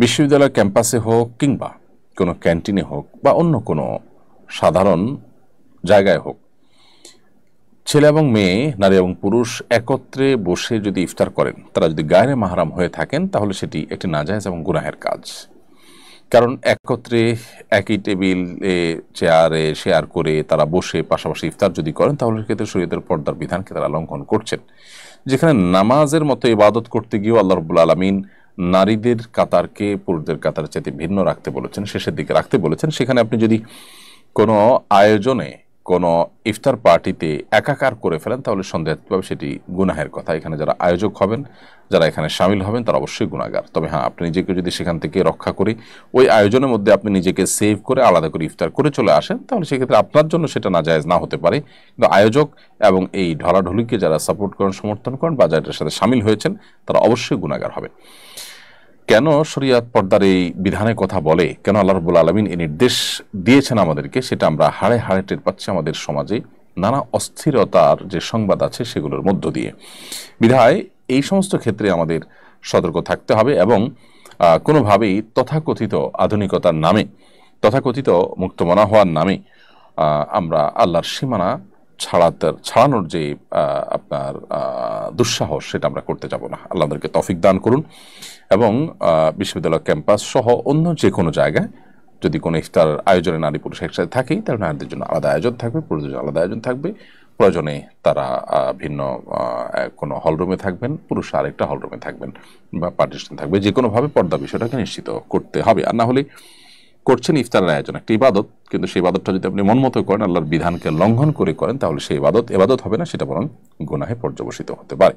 বিশ্ববিদ্যালয় ক্যাম্পাসে হোক কিংবা কোনো ক্যান্টিনে হোক বা অন্য কোনো সাধারণ জায়গায় হোক, ছেলে এবং মেয়ে, নারী এবং পুরুষ একত্রে বসে যদি ইফতার করেন, তারা যদি গায়রে মাহরাম হয়ে থাকেন, তাহলে সেটি একটি নাজায়েজ এবং গুনাহের কাজ। কারণ একত্রে একই টেবিলে চেয়ারে শেয়ার করে তারা বসে পাশাপাশি ইফতার যদি করেন, তাহলে সেক্ষেত্রে শরীয়তের পর্দার বিধানকে তারা লঙ্ঘন করছেন। যেখানে নামাজের মতো ইবাদত করতে গিয়েও আল্লাহ রাব্বুল আলামিন নারীদের কাতারকে পুরুষদের কাতারের চাইতে ভিন্ন রাখতে বলেছেন, শেষের দিকে রাখতে বলেছেন। সেখানে আপনি যদি কোনো আয়োজনে, কোনো ইফতার পার্টিতে একাকার করে ফেলেন, তাহলে সন্দেহভাবে সেটি গুনাহের কথা। এখানে যারা আয়োজক হবেন, যারা এখানে সামিল হবেন, তারা অবশ্যই গুনাহগার। তবে হ্যাঁ, আপনি নিজেকে যদি সেখান থেকে রক্ষা করে ওই আয়োজনের মধ্যে আপনি নিজেকে সেভ করে আলাদা করে ইফতার করে চলে আসেন, তাহলে সেক্ষেত্রে আপনার জন্য সেটা নাজায়েজ না হতে পারে। কিন্তু আয়োজক এবং এই ঢলাঢুলিকে যারা সাপোর্ট করেন, সমর্থন করেন বা যাদের সাথে সামিল হয়েছেন, তারা অবশ্যই গুনাহগার হবেন। কেন শরিয়াত পর্দার এই বিধানের কথা বলে, কেন আল্লাহ রাব্বুল আলামিন এই নির্দেশ দিয়েছেন আমাদেরকে, সেটা আমরা হাড়ে হাড়ে টের পাচ্ছি আমাদের সমাজে নানা অস্থিরতার যে সংবাদ আছে সেগুলোর মধ্য দিয়ে। বিধায় এই সমস্ত ক্ষেত্রে আমাদের সতর্ক থাকতে হবে এবং কোনোভাবেই তথাকথিত আধুনিকতার নামে, তথাকথিত মুক্তমনা হওয়ার নামে আমরা আল্লাহর সীমানা ছাড়ানোর যে আপনার দুঃসাহস, সেটা আমরা করতে যাব না। আল্লাহ আমাদেরকে তৌফিক দান করুন। এবং বিশ্ববিদ্যালয় ক্যাম্পাস সহ অন্য যে কোনো জায়গায় যদি কোনো ইফতার আয়োজনে নারী পুরুষ একসাথে থাকেই, তাহলে নারীদের জন্য আলাদা আয়োজন থাকবে, পুরুষদের জন্য আলাদা আয়োজন থাকবে। প্রয়োজনে তারা ভিন্ন কোনো হলরুমে থাকবেন, পুরুষ আরেকটা হলরুমে থাকবেন বা পার্টিশন থাকবে। যে কোনোভাবে পর্দা বিষয়টাকে নিশ্চিত করতে হবে। আর না হলে করছেন ইফতারের আয়োজন, একটা ইবাদত, কিন্তু সেই ইবাদতটা যদি আপনি মন মতো করেন, আল্লাহর বিধানকে লঙ্ঘন করে করেন, তাহলে সেই ইবাদত হবে না, সেটা বরং গুনাহে পর্যবসিত হতে পারে।